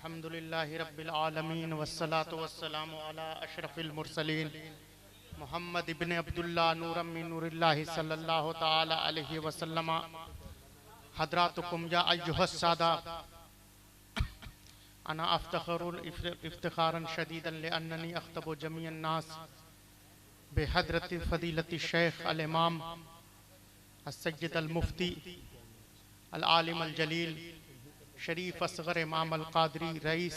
अल्हम्दुलिल्लाहि रब्बिल आलमीन वस्सलातु वस्सलामु अला अशरफिल मुरसलीन मोहम्मद इब्न अब्दुल्लाह नूरम मिन नूरिल्लाहि सल्लल्लाहु तआला अलैहि वसल्लम। हदरातुकुम या अय्युहस सादा अना अफ्तखरुल इफ्तिखारन शदीदन लिअन्ननी अख्तबु जमीअन नास बिहदरति फदीलति शेख अल इमाम अस्सय्यद अल मुफ्ती अल आलिम अल जलील शरीफ असगर इमाम अल कादरी रईस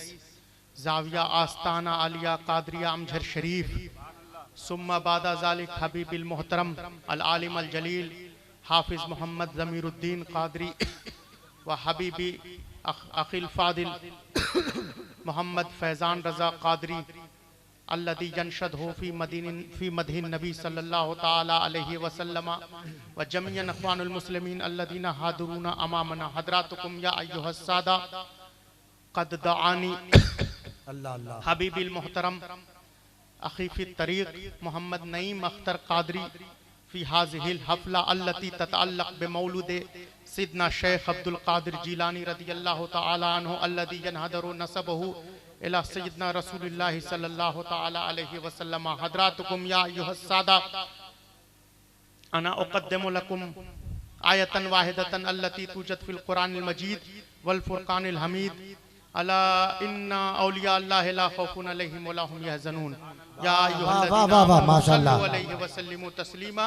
जाविया आस्ताना आलिया कादरिया अमजर शरीफ सुम्मा बादा ज़ालिक हबीबिल मोहतरम अल आलिम अल जलील हाफिज मोहम्मद ज़मीरुद्दीन कादरी व हबीबी अखिल फादिल मोहम्मद फैज़ान रज़ा कादरी अल्लज़ी यनशदहु फ़ी मदीन नबी सल्लल्लाहु तआला अलैहि वसल्लम व जमीअन अख़वानुल मुस्लिमीन अल्लज़ीना हादुरूना अमामना। हदरातुकुम या अय्युहस सादा क़द दआनी हबीबिल मोहतरम अखी फ़ी तरीक़ मोहम्मद नईम अख्तर कादरी फ़ी हाज़िहिल हफ़ला अल्लती ततअल्लक़ बिमौलूदे सिद्ना शेख अब्दुल कादिर जीलानी रज़ियल्लाहु तआला अन्हु अल्लज़ी यनहदरु नसबहु इला सय्यदना रसूलिल्लाहि सल्लल्लाहु तआला अलैहि वसल्लम। हदरातुकुम या अय्युहस सादा अना उक़द्दिमु लकुम आयतन वाहिदतन अल्लती तुजद फ़िल क़ुरानिल मजीद वल फ़ुरक़ानिल हमीद अला इन्ना औलिया अल्लाहि ला खौफ़ुन अलैहिम व ला हुम यहज़नून। या अय्युहल्लज़ीना आमनू अलैहि व सल्लिमू तस्लीमा।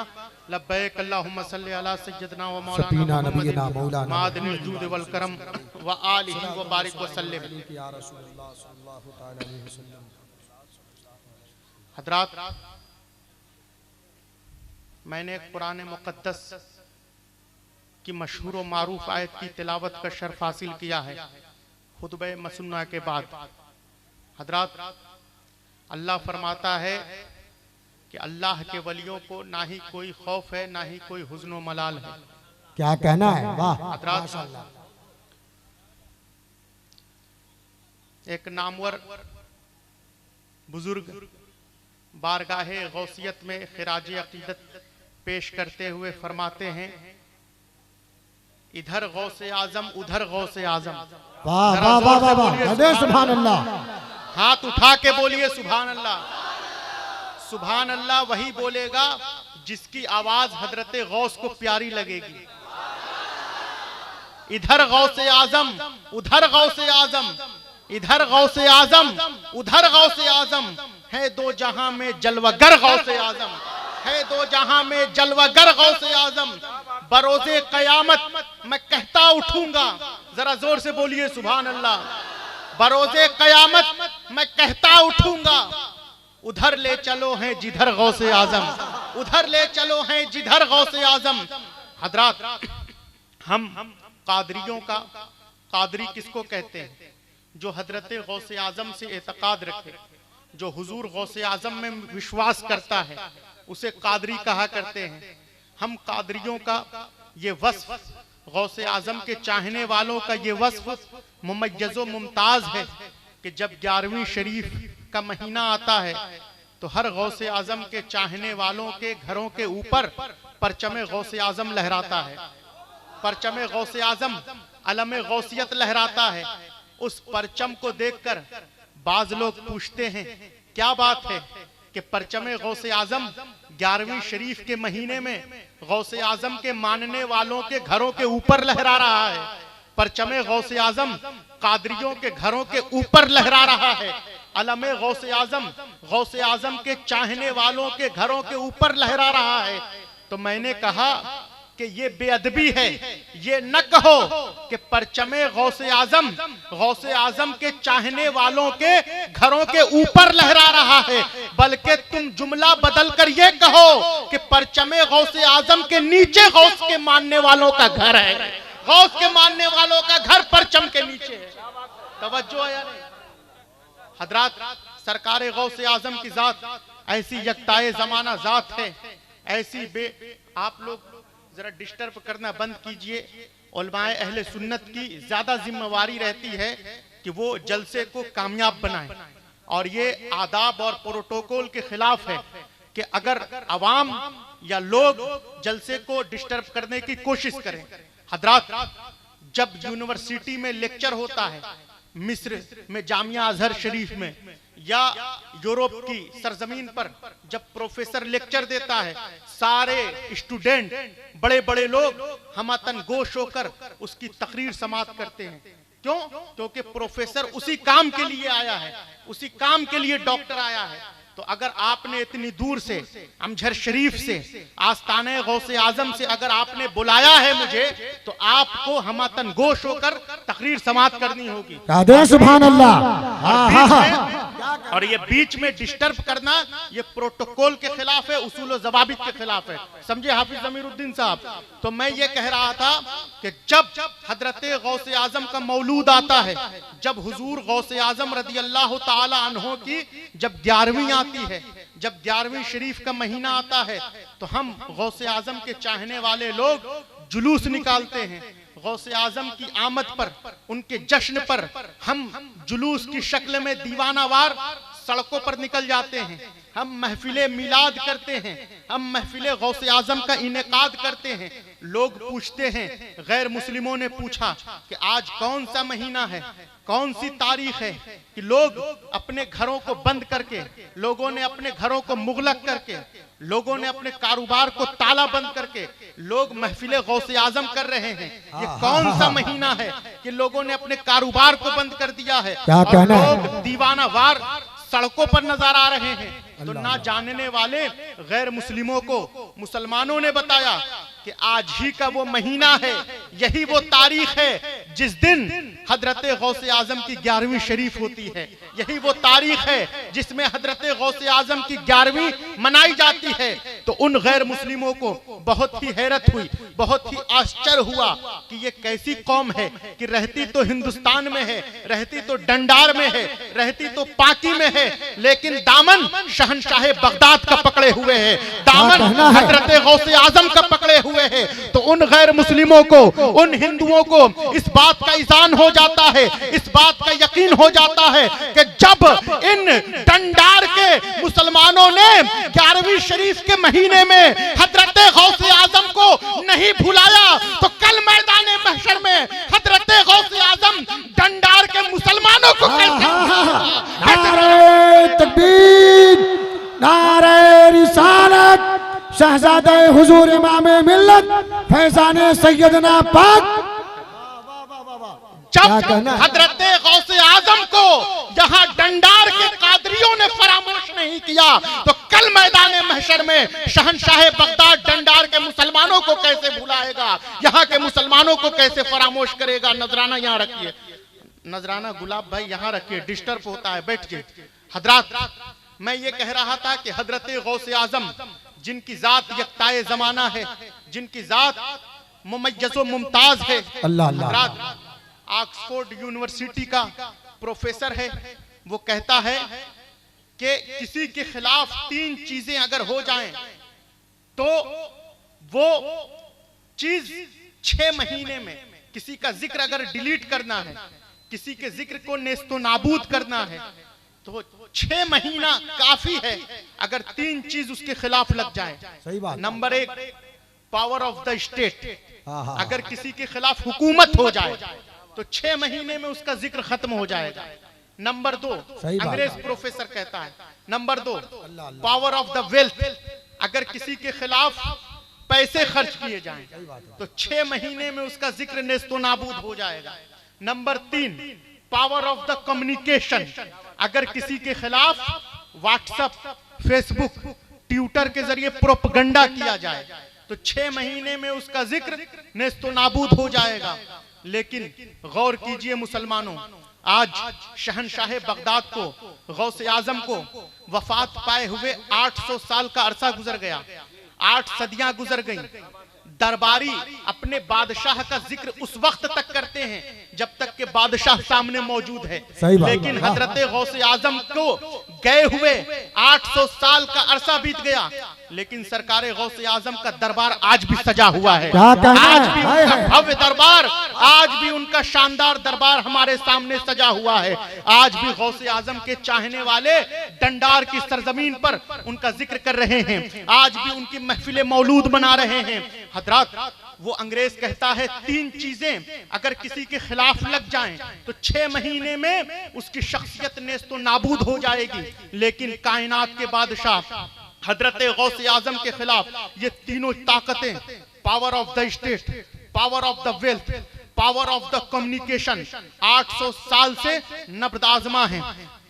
लब्बैक अल्लाहुम्मा सल्लि अला सय्यदिना व मौलाना मुहम्मदिन मादिनिल जूद वल करम व आलिहि व बारिक व सल्लिम। या रसूलल्लाह सल्लल्लाहु तआला अलैहि वसल्लम। हज़रात, मैंने कुरान मुक़द्दस की मशहूर व मारूफ आयत की तिलावत का शर्फ हासिल किया है खुतबे मसन्ना के बाद। हज़रात, अल्लाह फरमाता है कि अल्लाह के वलियों को ना ही कोई खौफ है ना ही कोई हुज़्न व मलाल है। क्या कहना है? वाह। हज़रात, एक नामवर बुजुर्ग बारगाहे गौसियत में खिराज अकीदत पेश करते हुए फरमाते हैं, इधर गौसे आजम उधर गौसे आजम। वाह वाह वाह वाह वाह, सुभान अल्लाह। हाथ उठा के बोलिए सुभान अल्लाह। सुभान अल्लाह वही बोलेगा जिसकी आवाज हजरत गौस को प्यारी लगेगी। इधर गौसे आजम उधर गौसे आजम, इधर गौसे आजम उधर गौसे आजम, है दो जहां में जलवागर गौसे आजम, है दो जहां में जलवागर गौसे आजम। बरोज़े कयामत मैं कहता उठूंगा, जरा जोर से बोलिए सुभान अल्लाह। बरोज़े कयामत मैं कहता उठूंगा, उधर ले चलो हैं जिधर गौसे आजम, उधर ले चलो हैं जिधर गौसे आजम। हजरात, हम कादरियों का, कादरी किसको कहते हैं? जो हजरत गौसे आजम से एतकाद रखे, जो हुजूर गौसे आजम में विश्वास करता है, उसे कादरी कहा करते हैं। हम कादरियों का ये वस्फ, गौसे आजम के चाहने वालों का ये वस्फ मुमय्यज़ो मुमताज है कि जब 11वीं शरीफ का महीना आता है तो हर गौसे आजम के चाहने वालों के घरों के ऊपर परचमे गौसे आजम लहराता है। परचमे गौसे आजम अलम गौसियत लहराता है। उस परचम को देखकर बाज लोग पूछते हैं, क्या बात है कि परचमे गौसे आजम 11वीं शरीफ के महीने में गौसे आजम के मानने वालों के घरों के ऊपर लहरा रहा है। परचमे गौसे आजम कादरियों के घरों के ऊपर लहरा रहा है। अलमे गौसे आजम के चाहने वालों के घरों के ऊपर लहरा रहा है। तो मैंने कहा कि ये बेअदबी है, ये न कहो कि परचमे गौसे आजम के चाहने वालों के घरों के ऊपर लहरा रहा है, बल्कि तुम जुमला बदल कर ये कहो कि परचमे गौसे आजम के नीचे गौस के मानने वालों का घर है। गौस के मानने वालों का घर परचम के नीचे है। तवज्जो है या नहीं? हजरात, सरकार गौसे आजम की जात ऐसी यकताए जमाना जात है, ऐसी आप लोग जरा डिस्टर्ब करना बंद कीजिए। उलमाए अहले सुन्नत की ज्यादा जिम्मेवारी रहती है कि वो जलसे को कामयाब बनाएं, और ये आदाब और प्रोटोकॉल के खिलाफ है कि अगर अवाम या लोग जलसे को डिस्टर्ब करने की कोशिश करें। हजरात, जब यूनिवर्सिटी में लेक्चर होता है मिस्र में जामिया अजहर शरीफ में या यूरोप की सरजमीन पर जब प्रोफेसर लेक्चर देता है, सारे स्टूडेंट बड़े बड़े लोग हमतन गोश होकर उसकी तकरीर समाप्त करते हैं। क्यों? क्योंकि प्रोफेसर उसी काम के लिए आया है, उसी काम के लिए डॉक्टर आया है। तो अगर आपने इतनी दूर से अमझर शरीफ से आस्ताने गौसे आजम से अगर आपने बुलाया है मुझे, तो आपको हमतन गोश होकर तकरीर समाप्त करनी होगी। सुभान अल्लाह। और ये बीच में डिस्टर्ब करना ये प्रोटोकॉल के खिलाफ है, उसूल और ज़वाबित के खिलाफ है। समझे हाफिज ज़मीरुद्दीन साहब? तो मैं ये कह रहा था कि जब हजरत गौसे आजम का मौलूद आता है, जब हुजूर गौसे आजम रदी अल्लाह ताला अन्हो की जब 11वीं आती है, जब 11वीं शरीफ का महीना आता है, तो हम गौसे आजम के चाहने वाले लोग जुलूस निकालते हैं। गौसे आजम की आमद पर, उनके जश्न पर हम जुलूस की शक्ल में दीवानावार सड़कों पर निकल जाते हैं। हम महफिले मिलाद करते हैं, हम महफिले गौसे आजम का इनेकाद करते हैं। लोग पूछते हैं, गैर मुस्लिमों ने पूछा कि आज कौन सा महीना है, कौन सी तारीख है, कि लोग अपने घरों को बंद करके, लोगों ने अपने घरों को मुगलक करके, लोगों ने अपने कारोबार को ताला बंद करके लोग महफिले गौसे आजम कर रहे हैं। ये कौन सा महीना है कि लोगों ने अपने कारोबार को बंद कर दिया है और लोग दीवानावार सड़कों पर नजर आ रहे हैं। तो ना जानने वाले गैर मुस्लिमों को मुसलमानों ने बताया कि आज ही का वो महीना है, यही वो तारीख है जिस दिन हजरत गौसे आजम की 11वीं शरीफ होती है। यही वो तारीख है जिसमें हजरत गौसे आजम की 11वीं मनाई जाती है। तो उन गैर मुस्लिमों को बहुत ही हैरत हुई, बहुत ही आश्चर्य हुआ कि ये कैसी कौम है कि रहती तो हिंदुस्तान में है, रहती तो डंडार में है, रहती तो पाकी में है, लेकिन दामन शहनशाह बगदाद का पकड़े हुए है, दामन हजरत गौसे आजम का पकड़े हुए है। तो उन गैर मुस्लिमों को, उन हिंदुओं को इस बात का ईजान हो जाता है, इस बात का यकीन हो जाता है कि जब इन डंडार के मुसलमानों ने 11वीं शरीफ के महीने में हजरत गौसे आजम को नहीं भुलाया, तो कल मैदान महशर में हजरत गौसे आजम डंडार के मुसलमानों को कैसे नारे तकबीर, नारे रिसालत, शहजादे हुजूर इमामे मिल्लत फैजाने सैयदना पाक। जब हजरत गौसे आजम को यहाँ डंडार के कादरियों ने फरामोश नहीं किया, तो कल मैदान महशर में शहनशाह बगदाद डंडार के मुसलमानों को कैसे भुलाएगा, यहाँ के मुसलमानों को कैसे फरामोश करेगा। नजराना यहाँ रखिए, नजराना गुलाब भाई यहाँ रखिए, डिस्टर्ब होता है, बैठिए। हजरत, मैं ये कह रहा था कि हजरत गौसे आजम जिनकी जात यक्ताए जमाना है, जिनकी जात मुमय्यज़ मुमताज है, हजरत ऑक्सफोर्ड यूनिवर्सिटी का प्रोफेसर है, वो कहता है कि किसी के खिलाफ 3 चीजें अगर हो जाएं तो वो चीज 6 महीने में, किसी का जिक्र अगर डिलीट करना है, किसी के जिक्र को नेस्तो नाबूद करना है, तो 6 महीना काफी है अगर 3 चीज उसके खिलाफ लग जाए। सही बात। Number 1 power of the state, अगर किसी के खिलाफ हुकूमत हो जाए तो 6 महीने में उसका जिक्र खत्म हो जाएगा। नंबर 2 अंग्रेज प्रोफेसर कहता है, number 2 power of the wealth, अगर किसी के खिलाफ पैसे खर्च किए जाएं तो 6 महीने में उसका जिक्र नेस्तो नाबूद हो जाएगा। Number 3 power of the communication, अगर किसी के खिलाफ व्हाट्सएप, फेसबुक, ट्विटर के जरिए प्रोपगंडा किया जाए तो 6 महीने में उसका जिक्र नेस्तो नाबूद हो जाएगा। लेकिन गौर कीजिए मुसलमानों, आज शहनशाह बगदाद को, गौसे आजम को वफात पाए हुए 800 साल का अरसा गुजर गया, 8 सदियां गुजर गईं। दरबारी अपने बादशाह का जिक्र उस वक्त तक करते हैं जब तक के बादशाह सामने मौजूद है, लेकिन हजरत गौसे आजम को गए हुए 800 साल का अरसा बीत गया, लेकिन सरकार गौसे आजम का दरबार आज भी सजा हुआ है। आज भी उनका भव्य दरबार, आज भी उनका शानदार दरबार हमारे सामने सजा हुआ है। आज भी गौसे आजम के चाहने वाले डंडार की सरजमीन पर उनका जिक्र कर रहे हैं, आज भी उनकी महफिले मौलूद बना रहे हैं। हजरत, वो अंग्रेज कहता है 3 चीजें अगर किसी के खिलाफ लग जाएं तो 6 महीने में उसकी शख्सियत नेस्तो नाबूद हो जाएगी। लेकिन कायनात के बादशाह हजरत गौसे आजम के खिलाफ ये तीनों ताकतें, power of the state, power of the wealth, power of the communication, 800 साल से नब्ज़-आज़मा है।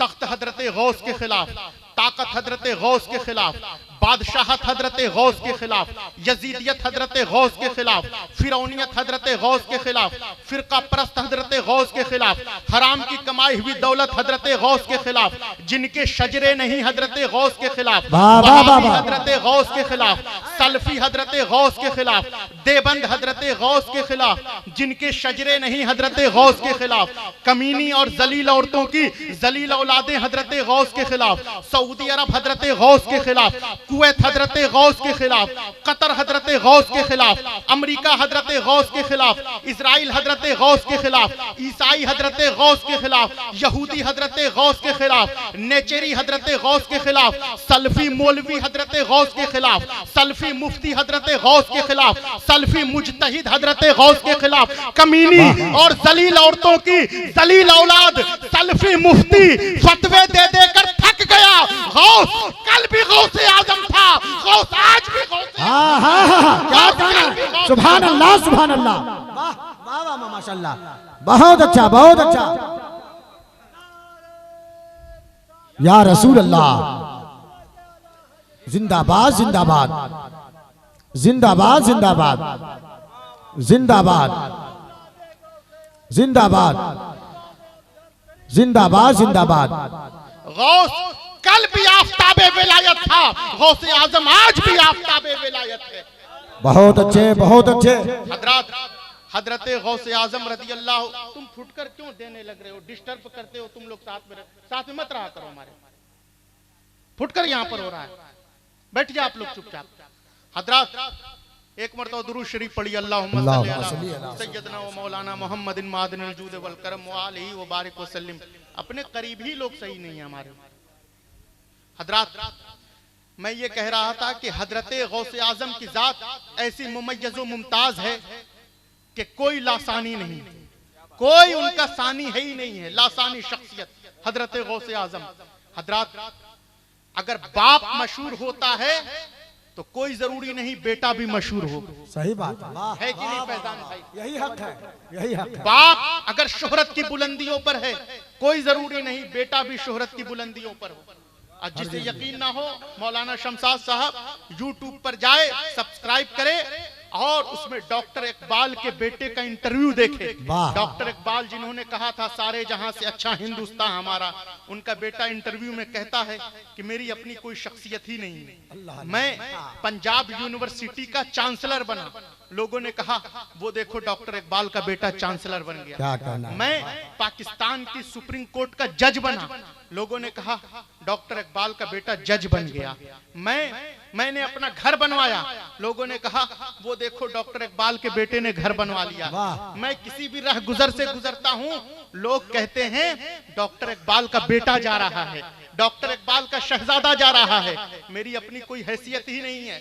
तख्त हजरत गौस के खिलाफ, ताकत हजरत गौस के खिलाफ, बादशाहत हजरत गौस के खिलाफ, यजीदियत हजरत गौस के खिलाफ, फिरौनियत हजरत गौस के खिलाफ, फिरका परस्त हजरत गौस के खिलाफ, हराम की कमाई हुई दौलत हजरत गौस के खिलाफ, जिनके शजरे नहीं हजरत गौस के खिलाफ, वहाबी हजरत गौस के खिलाफ, सल्फी हजरत गौस के खिलाफ, देवबंद हजरत गौस के खिलाफ, जिनके शजरे नहीं हजरत गौस के खिलाफ, कमीनी और जलील औरतों की जलील औलादें हजरत गौस के खिलाफ, सऊदी अरब हजरत गौस के खिलाफ, कुवैत हजरत गौस के खिलाफ, कतर हजरत गौस के खिलाफ, अमेरिका हजरत गौस के खिलाफ, इजराइल हजरत गौस के खिलाफ, ईसाई हजरत गौस के खिलाफ, यहूदी हजरत गौस के खिलाफ, नेचेरी हजरत गौस के खिलाफ, सल्फी मौलवी हजरत गौस के खिलाफ, सल्फी मुफ्ती हजरत गौस के खिलाफ, सल्फी मुजतहिद हजरत गौस के खिलाफ, कमीनी और जलील औरतों की जलील औलाद सल्फी मुफ्ती फतवे दे देकर थक गया। गौस कल भी गौसे आजम था, गौस आज भी गौसे। हाँ हाँ हाँ, क्या कहना, सुभान अल्लाह सुभान अल्लाह, वाह वाह वाह माशाल्लाह, बहुत अच्छा बहुत अच्छा। या रसूल अल्लाह, जिंदाबाद जिंदाबाद जिंदाबाद जिंदाबाद जिंदाबाद जिंदाबाद जिंदाबाद जिंदाबाद। गौस कल भी आफताबे विलायत था, गौसे आजम आज भी आफताबे विलायत है। बहुत अच्छे बहुत अच्छे। हजरत हजरत गौसे आजम रजी अल्लाह, तुम फुटकर क्यों देने लग रहे हो, डिस्टर्ब करते हो तुम लोग, साथ में मत रहा करो हमारे, फुटकर यहाँ पर हो रहा है, बैठ जाओ आप लोग चुपचाप। हजरत एक मरतबा दुरूद शरीफ पढ़ी, अल्लाहुम्मा सल्ली अला सय्यदना व मौलाना मुहम्मदिन मादिनिल जूद वल करम व आलिहि व बारिक व सल्लिम। अपने करीब ही लोग सही नहीं है हमारे। हजरत मैं ये कह रहा था कि हजरत गौसे आजम की जात ऐसी मुमय्यज़ व मुमताज है कि कोई लासानी नहीं, कोई उनका सानी है ही नहीं है, लासानी शख्सियत हजरत गौसे आजम। हजरत अगर बाप मशहूर होता है तो कोई जरूरी नहीं बेटा भी मशहूर हो। सही बात है कि नहीं फैजान भाई? यही हक है, यही हक है। बाप अगर शोहरत की बुलंदियों पर है, कोई जरूरी नहीं बेटा भी शोहरत की बुलंदियों पर हो। और जिसे यकीन ना हो, मौलाना शमशाद साहब यूट्यूब पर जाए, सब्सक्राइब करे और उसमें डॉक्टर इकबाल के बेटे का इंटरव्यू देखे। डॉक्टर इकबाल जिन्होंने कहा था सारे जहां से अच्छा हिंदुस्तान हमारा, उनका बेटा इंटरव्यू में कहता है कि मेरी अपनी कोई शख्सियत ही नहीं है, मैं पंजाब यूनिवर्सिटी का चांसलर बना। लोगों ने कहा वो देखो डॉक्टर इकबाल का बेटा चांसलर बन गया। क्या कहना? मैं पाकिस्तान की सुप्रीम कोर्ट का जज बना। लोगों ने कहा डॉक्टर इकबाल का बेटा जज बन गया। मैंने अपना घर बनवाया। लोगों ने कहा वो देखो डॉक्टर इकबाल के बेटे ने घर बनवा लिया। मैं किसी भी राह गुजर से गुजरता हूँ, लोग कहते हैं डॉक्टर इकबाल का बेटा जा रहा है, डॉक्टर इकबाल का शहजादा जा रहा है। मेरी अपनी कोई हैसियत ही नहीं है।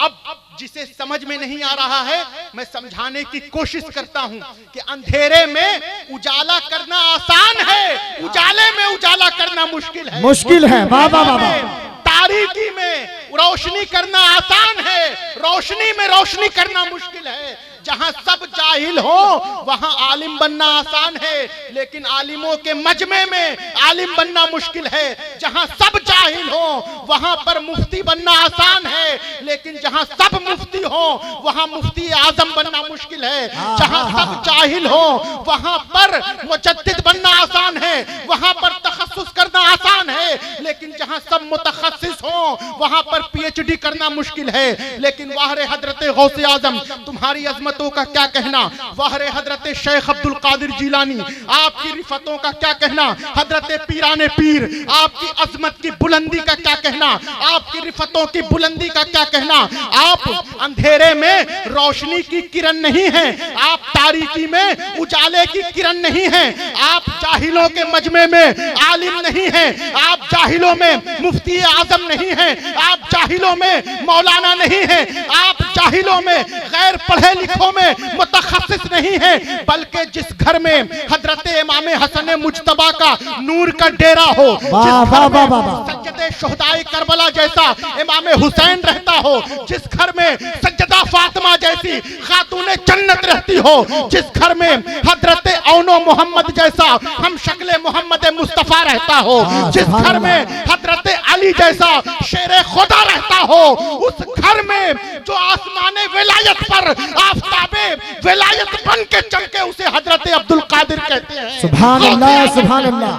अब जिसे समझ में नहीं आ रहा है, मैं समझाने की कोशिश करता हूं कि अंधेरे में उजाला करना आसान है, उजाले में उजाला करना मुश्किल है। मुश्किल है। वाह वाह वाह। तारीकी में रोशनी करना आसान है, रोशनी में रोशनी करना मुश्किल है। जहां सब जाहिल हो वहां आलिम बनना आसान है, लेकिन आलिमों के मजमे में आलिम बनना मुश्किल है। जहां सब जाहिल हो वहां पर मुफ्ती बनना आसान है, लेकिन जहां सब मुफ्ती हो वहां मुफ्ती आजम बनना मुश्किल है। जहां सब जाहिल हो वहां पर मुजद्दिद बनना आसान है, वहां पर तखस्सुस करना आसान है, लेकिन जहां सब मुतखस्सिस हो वहां पर पीएचडी करना मुश्किल है। लेकिन वाहरे हजरत गौसे आजम, तुम्हारी अजमतों का क्या कहना। वाहरे हजरत शेख अब्दुल कादिर जिलानी, आपकी रिफतों का क्या कहना। हजरत पीराने पीर, आपकी अजमत की बुलंदी का क्या कहना, आपकी रिफतों की बुलंदी का क्या कहना। आप अंधेरे में रोशनी की किरण नहीं है, आप तारीकी में उजाले की किरण नहीं है, आप जाहिलों के मजमे में आलिम नहीं है, आप जाहिलों में में मुफ्ती आजम नहीं है, आप जाहिलों में मौलाना नहीं है, आप जाहिलों में गैर पढ़े लिखों में मुतखस्सिस नहीं है, बल्कि जिस घर में हजरत इमाम हसन मुज्तबा का नूर का डेरा हो, जिस घर में सज्जदे शुहदाए करबला जैसा इमाम हुसैन रहता हो, जिस घर में सज्जदा फातिमा जैसी खातून जन्नत रहती हो, जिस घर में हजरत औनो मोहम्मद जैसा हम शक्ल मोहम्मद मुस्तफा रहता हो, जिस घर में हजरत अली जैसा शेर खुदा रहता हो, उस घर में जो आसमाने विलायत पर आफताबे विलायत बन के चमके उसे हजरत अब्दुल कादिर कहते हैं। सुभान अल्लाह, सुभान अल्लाह,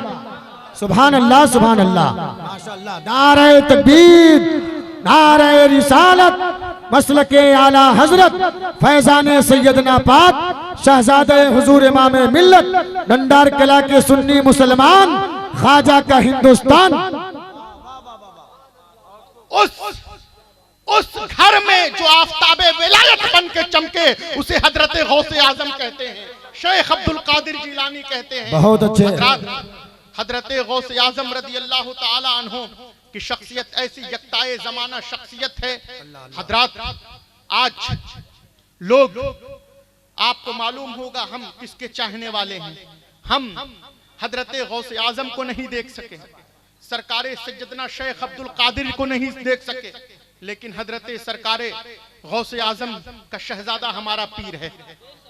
सुभान अल्लाह, सुभान अल्लाह, माशाअल्लाह। नारे तकबीर, नारे रिसालत, मसलके आला हजरत फैजाने सैयदना पाक शहजादे हुजूर इमाम मिल्लत डंडार कला के सुन्नी मुसलमान ख्वाजा का हिंदुस्तान। उस घर में जो आफताबे विलायत बन के चमके उसे हजरत गौसे आजम कहते हैं, शेख अब्दुल कादिर जिलानी कहते हैं। बहुत अच्छे। हजरत गौसे आजम रदी अल्लाह ताला अन्हु की शख्सियत ऐसी यक्ताए जमाना शख्सियत है। हजरात, आज लोग, आपको मालूम होगा हम किसके चाहने वाले हैं। हम हजरत गौसे आजम को नहीं देख सके, सरकारे सज्जदना शेख अब्दुल कादिर को नहीं देख सके, लेकिन हजरत सरकारे गौसे आजम का शहजादा हमारा पीर है।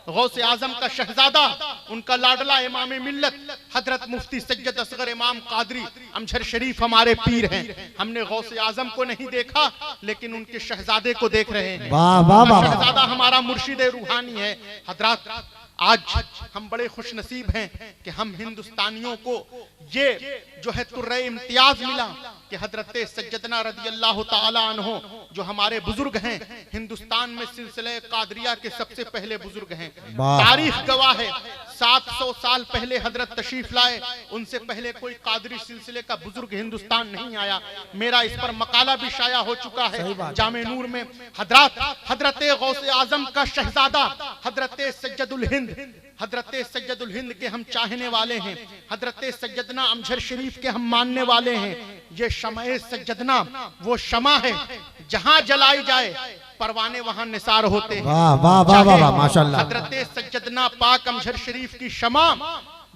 गौसे आजम का शहजादा, उनका लाडला इमाम मिल्लत हजरत मुफ्ती सैयद असगर इमाम कादरी अमजहर शरीफ हमारे पीर हैं। हमने गौसे आजम को नहीं देखा, लेकिन उनके शहजादे को देख रहे हैं। शहजादा हमारा मुर्शिद रूहानी है। हजरात, आज हम बड़े खुश नसीब हैं कि हम हिंदुस्तानियों को ये जो है तुर्रे इम्तियाज मिला कि हजरत सज्जदना रदी अल्लाह ताला अन्हो जो हमारे बुजुर्ग हैं, हिंदुस्तान में सिलसिले कादरिया के सबसे पहले बुजुर्ग हैं। तारीख गवाह है, 700 साल पहले हजरत तशरीफ लाए, उनसे पहले कोई कादरी सिलसिले का बुजुर्ग हिंदुस्तान नहीं आया। मेरा इस पर मकाला भी शाया हो चुका है जामे नूर में। हजरत गौसे आजम का शहजादा हजरत सज्जदुल हिंद, हजरत सज्जदुल हिंद के हम चाहने वाले हैं, हजरत सज्जदना अमजहर शरीफ के हम मानने वाले हैं। ये शमए सज्जदना वो शमा है, जहां जलाई जाए परवाने वहां निसार होते हैं। वाह वाह वाह वाह, माशाअल्लाह। हजरत सज्जदना पाक अमजहर शरीफ की शमा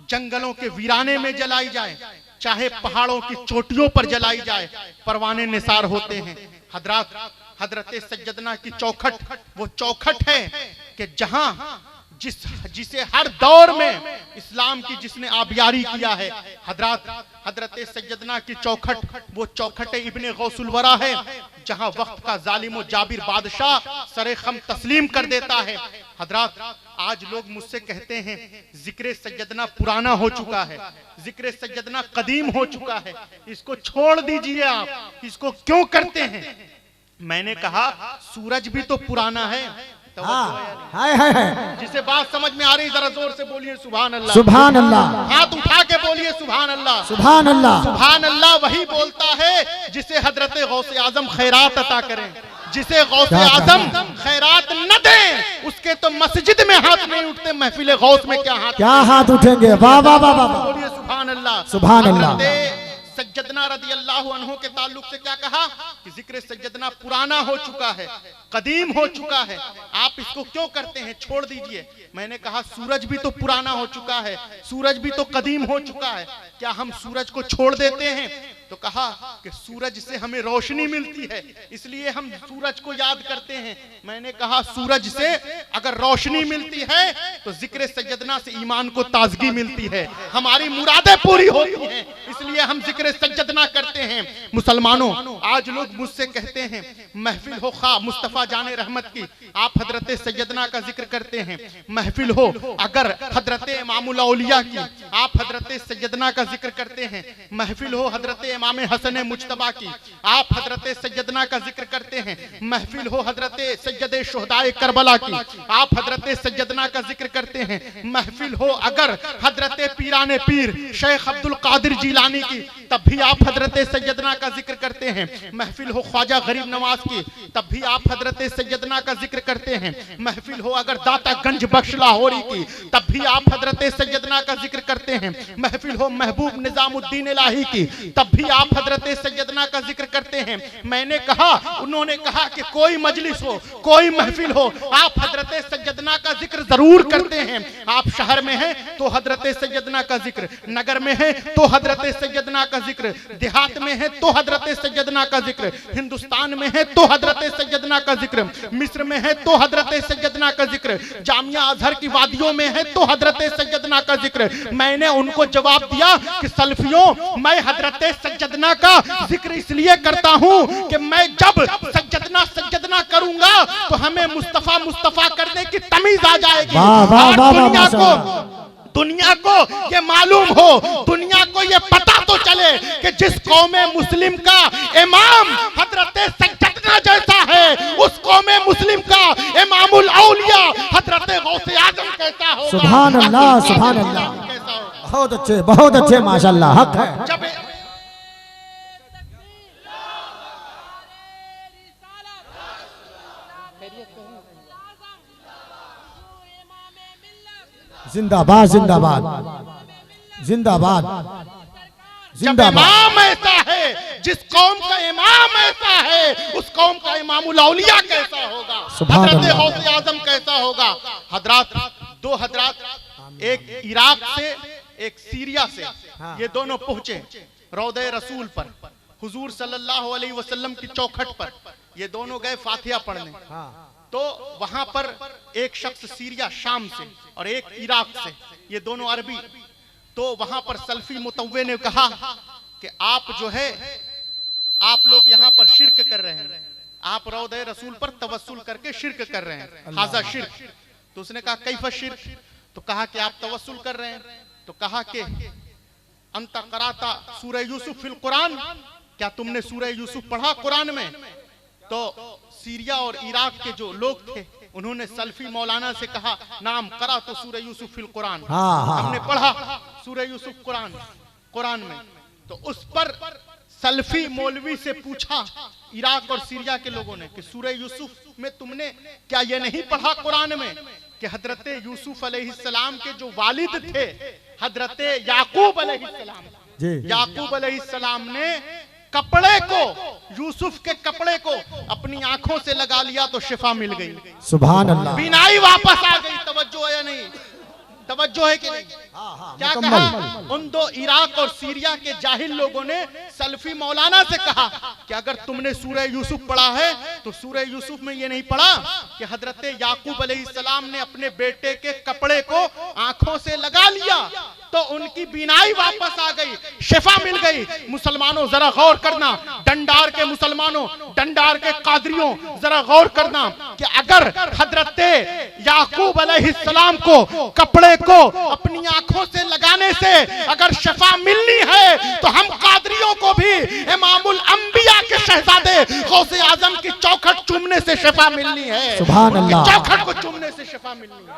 जंगलों के वीराने में जलाई जाए, चाहे पहाड़ों की चोटियों पर जलाई जाए, परवाने निसार होते हैं। हजरत सज्जदना की चौखट वो चौखट है कि जहां जिसे हर दौर में इस्लाम की जिसने आबियारी किया है। हजरत सज्जदना की चौखट वो चौखट इब्ने गौसुल वरा है, जहां वक्त का जालिम और जाबिर बादशाह सरे खम तस्लीम कर देता है। हजरात, आज लोग मुझसे कहते हैं जिक्र सज्जदना पुराना हो चुका है, जिक्र सज्जदना कदीम हो चुका है, इसको छोड़ दीजिए, आप इसको क्यों करते हैं। मैंने कहा सूरज भी तो पुराना है। जिसे बात समझ में आ रही जरा जोर से बोलिए सुभान अल्लाह, सुभान अल्लाह। हाथ उठा के बोलिए सुभान अल्लाह, सुभान अल्लाह। सुभान अल्लाह वही बोलता है जिसे हजरत गौसे आजम खैरात अता करें। जिसे गौसे आजम खैरात न दें उसके तो मस्जिद में हाथ नहीं उठते, महफिल गौस में क्या हाथ उठेंगे। वाह वाह वाह वाह, बोलिए सुभान अल्लाह, सुभान अल्लाह। सज्जदना रदी अल्लाह अन्हु के ताल्लुक से क्या कहा कि जिक्र सज्जदना पुराना हो चुका है, कदीम हो चुका है, आप इसको क्यों करते हैं, छोड़ दीजिए। मैंने कहा सूरज भी तो पुराना हो चुका है, सूरज भी तो कदीम हो चुका है, क्या हम सूरज को छोड़ देते हैं। तो कहा कि सूरज से हमें रोशनी मिलती है, इसलिए हम सूरज को याद करते हैं। मैंने कहा सूरज से अगर रोशनी मिलती है तो जिक्र सज्जदना से ईमान को ताजगी मिलती है, हमारी मुरादें पूरी होती हैं, इसलिए हम जिक्र सज्जदना करते हैं। मुसलमानों, आज लोग मुझसे कहते हैं महफिल हो खा मुस्तफा जाने रहमत की, आप हजरत सज्जदना का जिक्र करते हैं, महफिल हो अगर हजरत इमामुल औलिया की, आप हजरत सज्जदना का जिक्र करते हैं, महफिल हो हजरत इमाम हसन मुज्तबा की, आप हजरत सज्जदना का जिक्र करते हैं, महफिल हो हजरत सैयद शुहदाए करबला की, आप हजरत सज्जदना का जिक्र करते हैं, महफिल हो अगर हजरत पीराने पीर शेख अब्दुल कादिर जिलानी जिलानी की, तब भी आप हजरत सैयदना का जिक्र करते हैं। महफिल हो ख्वाजा गरीब नवाज की, तब भी आप हजरत सैयदना का जिक्र करते हैं। महफिल हो अगर दाता गंज बख्श लाहौरी की, तब भी आप हजरत सैयदना का जिक्र करते हैं। महफिल हो महबूब निजामुद्दीन इलाही की, तब भी आप हजरत सैयदना का जिक्र करते हैं। मैंने कहा, उन्होंने कहा कि कोई मजलिस हो, कोई महफिल हो, आप हजरत सैयदना का जिक्र जरूर करते हैं। आप शहर में हैं तो हजरत सैयदना का जिक्र, नगर में है तो हजरत सैयदना का जिक्र, देहात में है तो हजरत सैयदना का जिक्र, हिंदुस्तान में है तो हजरत सैयदना का जिक्र, मिस्र में है तो हजरत सैयदना का जिक्र, जामिया अजहर की वादियों में है तो हजरत सैयदना का जिक्र। मैंने उनको जवाब दिया कि सल्फियों, मैं हजरत सैयदना का जिक्र इसलिए करता हूं कि मैं जब सैयदना सैयदना करूंगा तो हमें मुस्तफा मुस्तफा करने की तमीज आ जाएगी। और दुनिया को ये मालूम हो, दुनिया को ये पता तो चले कि जिस कौम मुस्लिम का इमाम हजरत सैयदना जैसा है, उस कौम मुस्लिम का इमामुल औलिया हजरत गौसे आजम कैसा होगा। सुभान अल्लाह, सुभान अल्लाह, बहुत अच्छे माशाअल्लाह, हक है। जब जिंदाबाद जिंदाबाद जिंदाबाद जब जिंदाबाद। इमाम ऐसा है, जिस कौम का इमाम ऐसा है, उस कौम का इमामुल औलिया कैसा होगा, सुभान हजरत अल्लाह। गौसे आजम कैसा होगा। हजरात, दो हजरात, एक इराक से एक सीरिया से, ये दोनों पहुंचे रौदे रसूल पर, हुजूर सल्लल्लाहु अलैहि वसल्लम की चौखट पर। ये दोनों गए फातिहा पढ़ने, तो वहां पर एक शख्स सीरिया शाम से और एक इराक से, ये दोनों अरबी। तो वहां पर सल्फी मुतव्वे ने कहा कि आप जो है, आप लोग यहाँ पर शिर्क कर रहे हैं, आप रौदे रसूल पर तवस्सुल करके शिर्क कर रहे हैं, हाजा शिर्क। तो उसने कहा कैफा शिर्क, तो कहा कि आप तवस्सुल कर रहे हैं। तो कहा कि अंता कराता सूरह यूसुफ फिल कुरान, क्या तुमने सूरह यूसुफ पढ़ा कुरान में? तो सीरिया और इराक के जो लोग थे, उन्होंने सल्फी मौलाना से कहा, नाम करा तो सूरह यूसुफ फिल कुरान, हमने पढ़ा सूरह यूसुफ कुरान में। तो उस पर सल्फी मौलवी से पूछा इराक और सीरिया के लोगों ने कि सूरह यूसुफ में तुमने क्या ये नहीं पढ़ा कुरान में कि हजरत यूसुफ अलैहिस्सलाम के जो वालिद थे हजरत याकूब अलैहिस्सलाम, याकूब अलैहिस्सलाम ने कपड़े को, यूसुफ के कपड़े को अपनी आंखों से लगा लिया तो शिफा मिल गई। सुभान अल्लाह, बीनाई वापस आ गई। तवज्जो है या नहीं? तवज्जो है कि नहीं? क्या कहा? उन दो इराक और सीरिया के जाहिल लोगों ने सल्फी मौलाना से कहा कि अगर तुमने सूरह यूसुफ पढ़ा है तो सूरह यूसुफ में ये नहीं पढ़ा कि हजरत याकूब अलैहिस्सलाम ने अपने बेटे के कपड़े को आंखों से लगा लिया तो उनकी बीनाई वापस आ गई, शिफा मिल गई। मुसलमानों जरा गौर करना, डंडार के मुसलमानों, डंडार के कादरियों, जरा गौर करना कि अगर हजरत याकूब अलैहिस्सलाम को कपड़े को अपनी आंखों से लगाने से अगर शिफा मिलनी है तो हम कादरियों को भी इमामुल अंबिया के शहजादे गौसे आजम की चौखट चूमने से शिफा मिलनी है। सुभान अल्लाह, चौखट को चूमने से शिफा मिलनी है।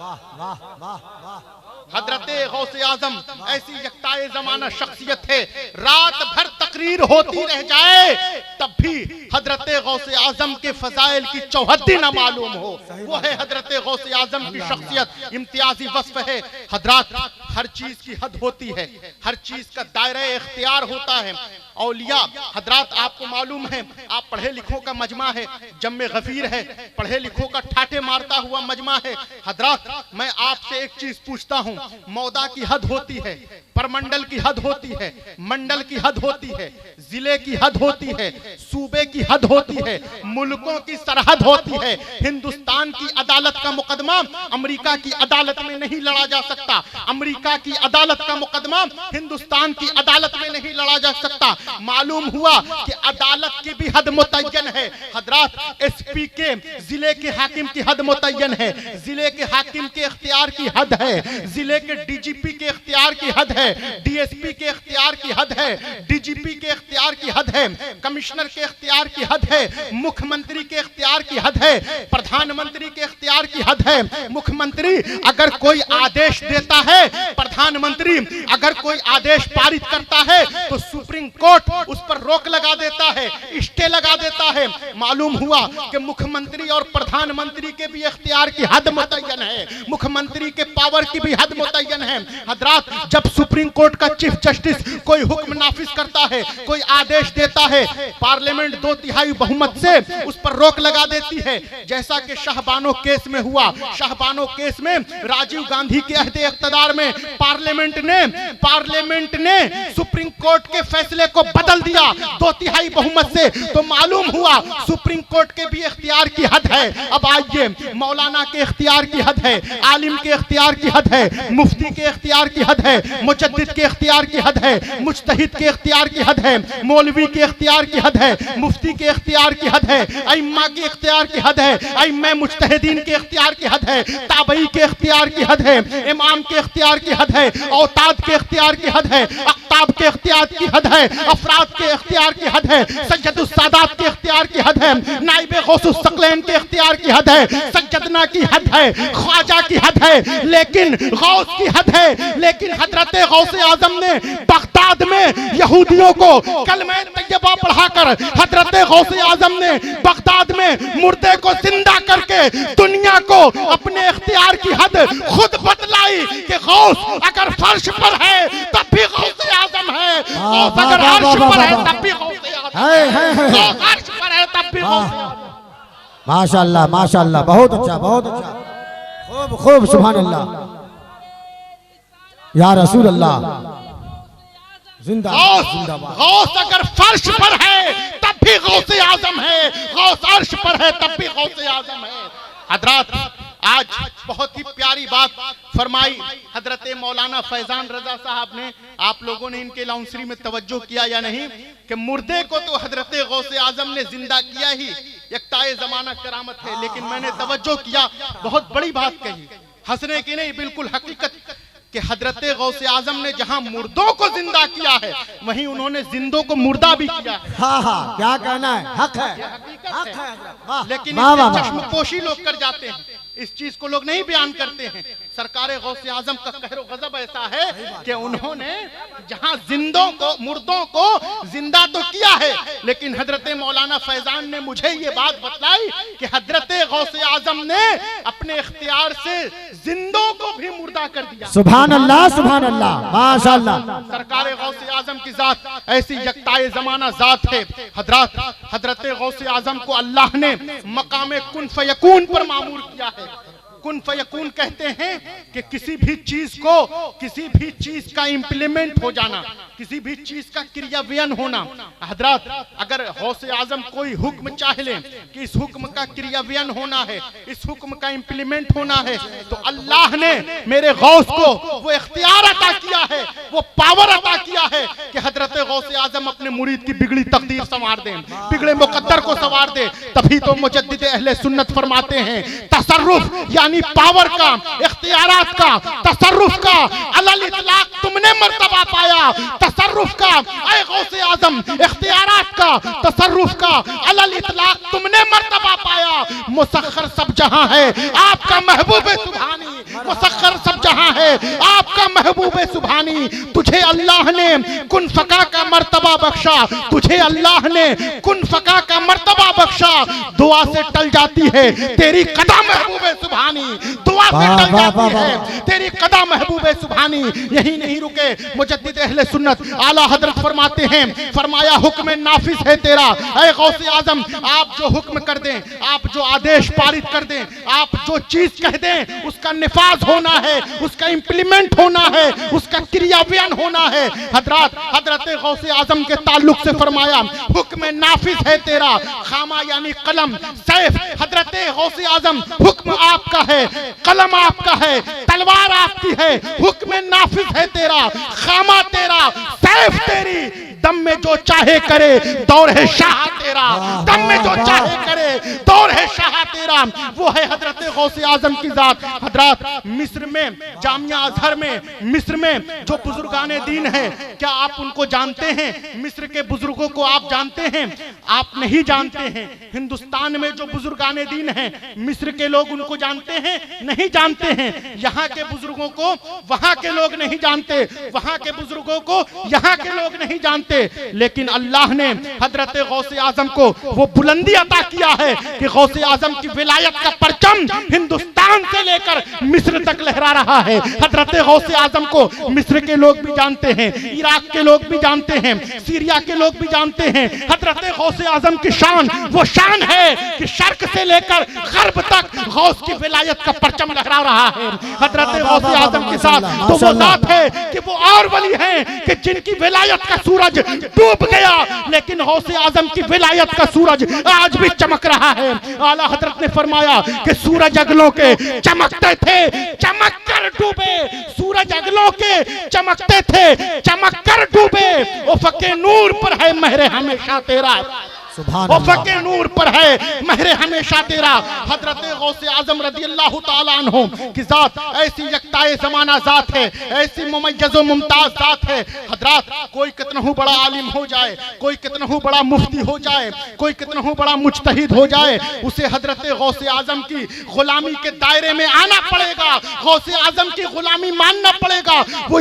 वाह वाह वाह वाह। हजरत गौसे आजम ऐसी यक्ताए जमाना शख्सियत है, रात भर तकरीर होती रह जाए तब भी हजरत गौसे आजम के फजाइल की चौहद्दी न मालूम हो। वो है हजरत गौसे आजम की शख्सियत, इम्तियाजी वस्फ है। हजरात, हर चीज की हद होती है, हर चीज का दायरा इख्तियार होता है। औलिया हजरात, आपको मालूम है, आप पढ़े लिखों का मजमा है, जम्मे गफीर है, पढ़े लिखों का ठाठे मारता हुआ मजमा है। हजरात, मैं आपसे एक चीज पूछता हूँ, मौदा की हद होती है, परमंडल की हद होती है, मंडल की हद होती है, जिले की हद होती है, सूबे की हद होती है, मुल्कों की सरहद होती है। हिंदुस्तान की अदालत का मुकदमा अमेरिका की अदालत में नहीं लड़ा जा सकता, अमेरिका की अदालत का मुकदमा हिंदुस्तान की अदालत में नहीं लड़ा जा सकता। मालूम हुआ कि अदालत की भी हद मुतय्यन है। हजरात, एसपी के जिले के हाकिम की हद मुतय्यन है, जिले के हाकिम के इख्तियार की हद है, जिले के डीजीपी के इख्तियार की हद है, डीएसपी के इख्तियार की हद है, डीजीपी के इख्तियार की हद है, कमिश्नर कमिश्नर के इख्तियार की हद है, मुख्यमंत्री के इख्तियार की हद है, प्रधानमंत्री के इख्तियार की हद है। मुख्यमंत्री अगर कोई आदेश देता है, प्रधानमंत्री अगर कोई आदेश पारित करता है तो सुप्रीम कोर्ट उस पर रोक लगा देता है, स्टे लगा देता है। मालूम हुआ कि मुख्यमंत्री और प्रधानमंत्री के भी इख्तियार की हद मुतय्यन है, मुख्यमंत्री के पावर की भी हद मुतय्यन है। हजरात, जब सुप्रीम कोर्ट का चीफ जस्टिस कोई हुक्म नाफिज करता है, कोई आदेश देता है, पार्लियामेंट 2/3 बहुमत से उस पर रोक लगा देती है। जैसा कि शाहबानो केस में हुआ। शाहबानो केस में राजीव गांधी के अहदे इख्तियार में पार्लियामेंट ने सुप्रीम कोर्ट के फैसले को बदल दिया 2/3 बहुमत से। तो मालूम हुआ सुप्रीम कोर्ट के भी इख्तियार की हद है। अब आइए, मौलाना के इख्तियार की हद है, आलिम के इख्तियार की हद है, मुफ्ती के इख्तियार की हद है, मुजद्दिद के इख्तियार की हद है, मुज्तहिद के इख्तियार की हद है, मौलवी के इख्तियार की हद है, मुफ्ती के इख्तियार की हद है, अइम्मा के इख्तियार की हद है, अइम्मा मुज्तहिदीन के इख्तियार की हद है, ताबई के इख्तियार की हद है, इमाम के इख्तियार की हद है, औताद के इख्तियार की हद है, अख्ताब के इख्तियार की हद है, अफराद के इख्तियार की हद है, सज्जदुस सादात के इख्तियार की हद है, नाइबे गौसुस सकलैन के इख्तियार की हद है, सज्जदना की हद है, ख्वाजा की हद है, लेकिन गौस की हद है। लेकिन हजरत गौसे आजम ने बगदाद में यहूदियों को कलमा तैयबा पढ़ाकर, हजरत गौसे आजम ने बगदाद में मुर्दे को जिंदा करके दुनिया को अपने इख्तियार की हद खुद बतलाई कि गौस अगर फर्श पर है तब भी गौसे आजम है, गौस अगर अर्श पर है तब भी गौसे आजम है, गौस अर्श पर है तब भी गौसे आजम। माशाअल्लाह, माशाअल्लाह, बहुत अच्छा, बहुत अच्छा, खूब खूब, सुभान अल्लाह, या रसूल अल्लाह, जिंदाबाद। गौस अगर फर्श पर है तब भी गौसे आजम है, गौस अर्श पर है तब भी गौसे आजम है। हजरात, आज बहुत ही प्यारी बात फरमाई हजरत मौलाना फैजान रजा साहब ने। आप लोगों ने इनके लाउंसरी में तवज्जो किया या नहीं कि मुर्दे को तो हजरत गौसे आजम ने जिंदा किया ही, यकताए जमाना करामत है, लेकिन मैंने तवज्जो किया, बहुत बड़ी बात कही, हंसने की नहीं, बिल्कुल हकीकत कि हजरत गौसे आजम ने जहां मुर्दों को जिंदा किया है वहीं उन्होंने जिंदों को मुर्दा भी किया है। हाँ हाँ, क्या कहना है, हक है, हक है। लेकिन चश्मपोशी लोग कर जाते हैं, इस चीज को लोग नहीं बयान करते हैं। सरकार गौसे आजम का कहरो गजब ऐसा है कि उन्होंने जहां जिंदों को, मुर्दों को जिंदा तो किया है, लेकिन हजरत मौलाना फैजान ने मुझे ये बात बतलाई कि हजरत गौसे आजम ने अपने इख्तियार से जिंदों को भी मुर्दा कर दिया। सुभान अल्लाह, सुभान अल्लाह, माशाअल्लाह। सरकार गौसे आजम की जात ऐसी यकताए जमाना जात है। हजरत गौसे आजम को अल्लाह ने मकाम कुन फयकून पर मामूर किया है। कुन फयकून कहते हैं कि किसी भी चीज का इंप्लीमेंट हो जाना, किसी भी चीज का क्रियान्वयन होना। हजरत, अगर गौसे आजम कोई हुक्म चाह ले कि इस हुक्म का क्रियान्वयन होना है, इस हुक्म का इंप्लीमेंट होना है, तो अल्लाह ने मेरे गौस को वो इख्तियार अता किया है, वो पावर अता किया है कि हजरत गौसे आजम अपने मुरीद की बिगड़ी तकदीर संवार दें, बिगड़े मुकद्दर को संवार दे। तभी तो मुजद्दिद अहले सुन्नत फरमाते हैं तसर्रुफ यानी पावर का, इख्तियारात का, तसर्रुफ का अलल इतलाक तुमने मर्तबा पाया। तसर्रुफ का ऐ गौसे आजम, इख्तियारात का, तसर्रुफ का अलल इतलाक तुमने मर्तबा पाया। मुसख्खर सब जहां है आपका महबूब सुभानी, मुसख्खर सब जहां है आपका महबूब सुभानी। तुझे अल्लाह ने कुन फका का मर्तबा बख्शा, तुझे अल्लाह ने कुन फका का मर्तबा बख्शा। दुआ से टल जाती है तेरी कदा महबूब सुभानी, दुआ से टल जाती है तेरी कदा महबूब सुभानी। यही नहीं रुके, मुजद्दिद अहले सुन्नत आला हजरत फरमाते हैं, फरमाया हुक्म नाफिज है तेरा ऐ गौसे आजम। आप जो हुक्म कर दें, आप जो आदेश पारित कर दें, आप जो चीज कह दें, उसका निफाज होना है, उसका इंप्लीमेंट होना है, उसका क्रियान्वयन होना है। हजरत गौसे आजम के ताल्लुक से फरमाया हुक्म नाफिज है तेरा, खामा यानी कलम, सैफ। हजरत गौसे आजम हुक्म आपका है, कलम आपका है, तलवार आपकी है, हुक्म नाफिज है तेरा, खामा तेरा, सैफ तेरी। दम में जो चाहे करे दौर है शाह तेरा, दम में जो चाहे करे दौर है शाह तेरा। वो है हजरत गौसे आजम की जात। हजरत मिस्र में, जामिया अजहर में, मिस्र में जो बुजुर्गाने दीन है, क्या आप उनको जानते हैं? मिस्र के बुजुर्गों को आप जानते हैं? आप नहीं जानते हैं। हिंदुस्तान में जो बुजुर्गाने दीन हैं, मिस्र के लोग उनको जानते हैं? नहीं जानते हैं। यहाँ के बुजुर्गों को वहां के लोग नहीं जानते, वहां के बुजुर्गों को यहाँ के लोग नहीं जानते। लेकिन अल्लाह ने हजरत गौसे आजम को वो बुलंदी अता किया है कि गौसे आजम की विलायत का परचम हिंदुस्तान से लेकर मिस्र तक लहरा रहा है। हजरत गौसे आजम को मिस्र के लोग भी जानते हैं, इराक के लोग भी जानते हैं, सीरिया के लोग भी जानते हैं। हजरत गौसे आजम की शान वो शान है कि शर्क से लेकर गर्ब तक गौस की विलायत का परचम लहरा रहा है। हजरत गौसे आजम के साथ तो वो जात है कि वो और वली हैं कि जिनकी विलायत का सूरज डूब गया, लेकिन गौसे आजम की विलायत का सूरज आज भी चमक रहा है। आला हजरत ने फरमाया कि सूरज अगलों के चमकते थे, चमक कर डूबे। सूरज अगलों के चमकते थे, चमक कर डूबे। उफ़क़े नूर पर है महरे हमेशा तेरा, उफ़क़े नूर पर है महरे हमेशा तेरा। हजरत गौसे आजम रज़ी अल्लाह ताला अन्हु की जात ऐसी यक्ताए ज़माना जात है, ऐसी मुमय्यज़ व मुमताज़ जात है। हजरात, कोई कितना बड़ा आलिम हो जाए, कोई कितना बड़ा मुफ्ती हो जाए, कोई कितना बड़ा मुज्तहिद हो जाए, उसे हजरत गौसे आजम की गुलामी के दायरे में आना पड़ेगा, गौसे आजम की गुलामी मानना पड़ेगा। वो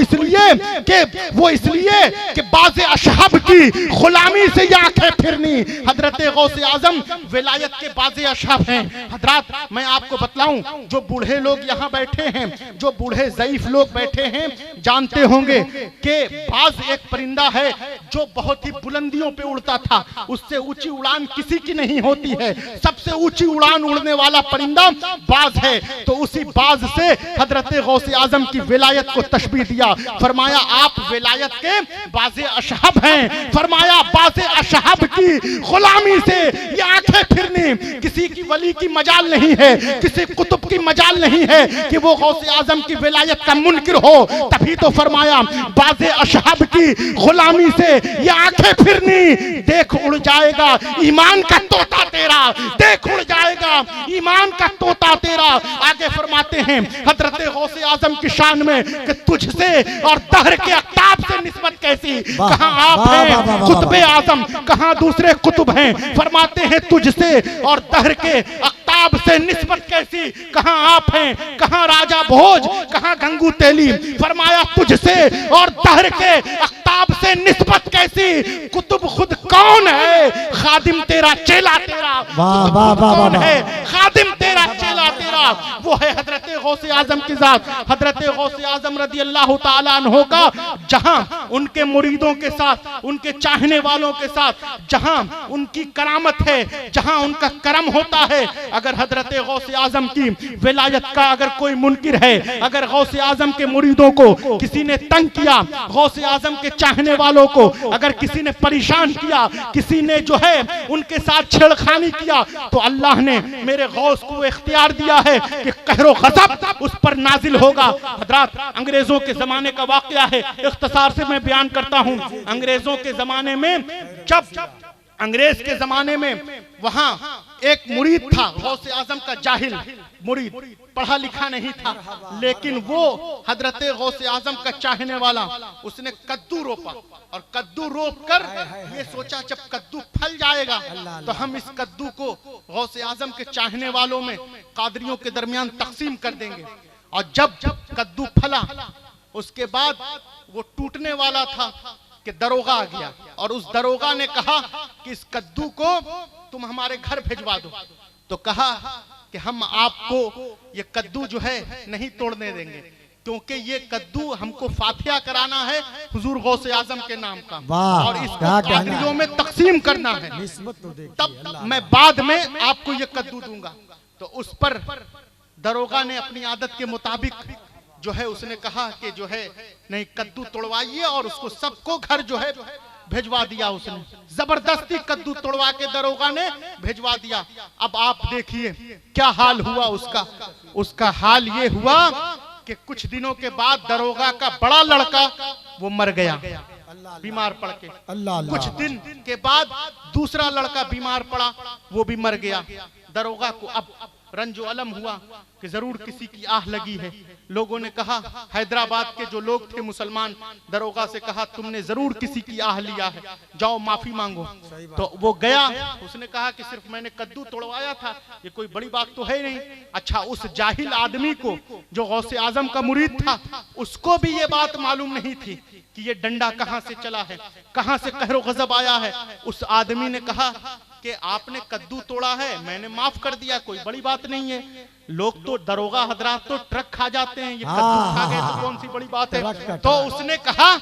इसलिए कि बाज़े अशहब की गुलामी से ये आंखें फिरनी। हजरत गौसे आजम विलायत के बाज़े अशहब हैं। हजरात, मैं आपको बतलाऊं, जो बूढ़े लोग यहाँ बैठे हैं, जो बूढ़े ज़ईफ लोग बैठे हैं, जानते होंगे कि बाज एक परिंदा है जो बहुत ही बुलंदियों पे उड़ता था। उससे ऊंची उड़ान किसी की नहीं होती है। सबसे ऊंची उड़ान उड़ने वाला परिंदा बाज है। तो उसी बाज से हजरत गौसे आजम की विलायत को तशबीह दिया। फरमाया आप विलायत के बाज़े अशहब हैं। फरमाया बाज़े अशहब की गुलामी से ये आंखें फिरनी किसी की वली की मजाल नहीं है, किसी कुतुब की मजाल नहीं है कि वो गौसे आजम की विलायत का मुनकिर हो। तभी तो फरमाया बाज़े अशहब की गुलामी से ये आंखें फिरनी। देख उड़ जाएगा ईमान का तोता तेरा, देख उड़ जाएगा ईमान का तोता तेरा। आगे फरमाते हैं हजरत गौसे आजम की शान में कि तुझसे और दहर के अख्ताब से निस्बत कैसी। कहां आप हैं कुतुबे आजम, कहां दूसरे कुतुब हैं। फरमाते हैं तुझसे और दहर के अख्ताब से निस्बत कैसी। कहां आप हैं, कहां राजा भोज, कहां गंगू तेली। फरमाया तुझसे और दहर के अख्ताब से निस्बत कैसी। कुतुब खुद कौन है, खादिम तेरा चेला तेरा। कौन है खादिम तेरा चेला तेरा, वो है हजरत गौसे आजम की जात। हजरत गौसे आजम रज़ी अल्लाह ताला अन्हु का जहां उनके मुरीदों के साथ, उनके चाहने वालों के साथ जहां उनकी करामत है, जहां उनका करम होता है, अगर हजरत गौसे आजम की विलायत का अगर कोई मुनकिर है, अगर गौसे आजम के मुरीदों को किसी ने तंग किया, गौसे आजम के चाहने वालों को अगर किसी ने परेशान किया, किसी ने जो है उनके साथ छेड़खानी किया, तो अल्लाह ने मेरे गौस को इख्तियार दिया है कि कहरो गज़ब उस पर नाजिल होगा। हजरात, अंग्रेजों के जमाने का वाकया है, इख्तिसार से मैं बयान करता हूं। अंग्रेजों के जमाने में, जब अंग्रेज के जमाने में वहां एक मुरीद था गौसे आजम का, जाहिल मुरीद, पढ़ा लिखा नहीं था, लेकिन वो हजरत गौसे आजम का चाहने वाला। उसने कद्दू रोपा और कद्दू रोप कर ये सोचा जब कद्दू फल जाएगा तो हम इस कद्दू को गौसे आजम के चाहने वालों में, कादरियों के दरमियान तकसीम कर देंगे। और जब कद्दू फला उसके बाद वो टूटने वाला था कि दरोगा आ गया और उस दरोगा ने कहा कि इस कद्दू को तुम हमारे घर भिजवा दो। तो कहा कि हम आपको ये कद्दू जो है नहीं तोड़ने देंगे, क्योंकि ये कद्दू हमको फातिहा कराना है हुजूर गौसे आजम के नाम का और इसको कादरियों में तकसीम करना है, तब मैं बाद में आपको ये कद्दू दूंगा। तो उस पर दरोगा ने अपनी आदत के मुताबिक जो है उसने कहा कि जो है नहीं, कद्दू तोड़वाइए, और उसको सबको घर जो है भिजवा दिया। उसने जबरदस्ती कद्दू तोड़वा के दरोगा ने भिजवा दिया। अब आप देखिए क्या हाल हुआ उसका। उसका हाल ये हुआ कि कुछ दिनों के बाद दरोगा का बड़ा लड़का वो मर गया बीमार पड़ के। कुछ दिन के बाद दूसरा लड़का बीमार पड़ा, वो भी मर गया। दरोगा को अब रंजो अलम हुआ कि जरूर किसी की आह लगी है। लोगों ने कहा, हैदराबाद के जो लोग थे मुसलमान, दरोगा से कहा तुमने जरूर किसी की आह लिया है, जाओ माफी मांगो। तो वो गया, उसने कहा कि सिर्फ मैंने कद्दू तोड़वाया था, ये कोई बड़ी बात तो है नहीं। अच्छा, उस जाहिल आदमी को जो गौसे आजम का मुरीद था, उसको भी ये बात मालूम नहीं थी कि ये डंडा कहां से चला है, कहां से कहरो गजब आया है। उस आदमी ने कहा कि आपने कद्दू तोड़ा है, मैंने माफ कर दिया, कोई बड़ी बात नहीं है। लोग तो दरोगा हजरात तो ट्रक खा जाते हैं, ये कद्दू खा गए तो कौन सी बड़ी बात है। तो उसने कहा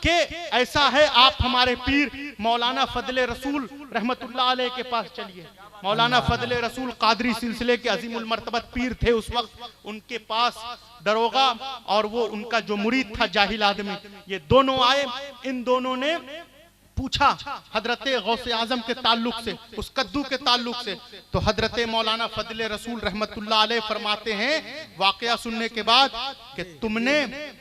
कि ऐसा है, आप हमारे पीर मौलाना फजले रसूल रहमतुल्लाह अलैह के पास चलिए। मौलाना फजले रसूल कादरी सिलसिले के अजीमुल मर्तबत पीर थे उस वक्त, उनके पास दरोगा और वो उनका जो मुरीद था जाहिल आदमी, ये दोनों आए। इन दोनों ने पूछा हजरत गौसे आजम के ताल्लुक से, उस कद्दू के ताल्लुक से। तो हजरत मौलाना फजले रसूल रहमतुल्लाह अलैह फरमाते हैं वाकया सुनने के बाद कि तुमने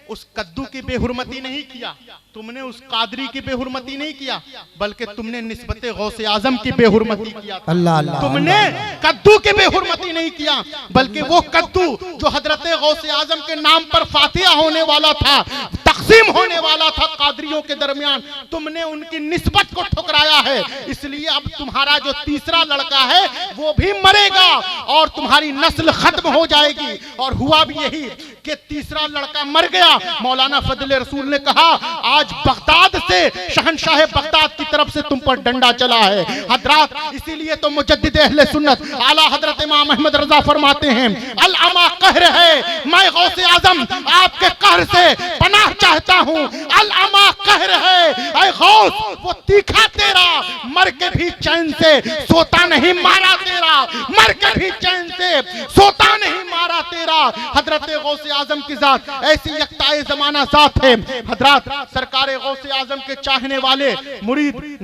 उस कद्दू की बेहुरमती नहीं किया, तुमने उस कादरी की बेहुरमती नहीं किया, बल्कि तुमने निस्बत गौसे आजम की बेहुरमती किया। तुमने कद्दू की बेहुरमती नहीं किया, बल्कि वो कद्दू जो हजरत गौसे आजम के नाम पर फातिहा होने वाला था, तकसीम होने वाला था कादरियों के दरमियान, तुमने उनकी निस्बत को ठुकराया है। इसलिए अब तुम्हारा जो तीसरा लड़का है वो भी मरेगा और तुम्हारी नस्ल खत्म हो जाएगी। और हुआ भी यही कि तीसरा लड़का मर गया। मौलाना फजले रसूल ने कहा, आज बगदाद से शहनशाह बगदाद की तरफ से तुम पर डंडा चला है हजरात। इसीलिए तो मुजद्दिद अहले सुन्नत आला हजरत इमाम अहमद रजा फरमाते हैं, अल अमा कहर है, मैं गौसे आजम आपके कहर से पनाह चाहता हूँ। अल अमा कहर है, ऐ गौस वो तीखा तेरा, मर के भी चैन से सोता नहीं मारा तेरा, मर के भी चैन से सोता नहीं मारा तेरा। हजरत गौसे आजम की जात ऐसी यक्ताए जमाना जात है हजरात। सरकार गौसे आजम के चाहने वाले मुरीद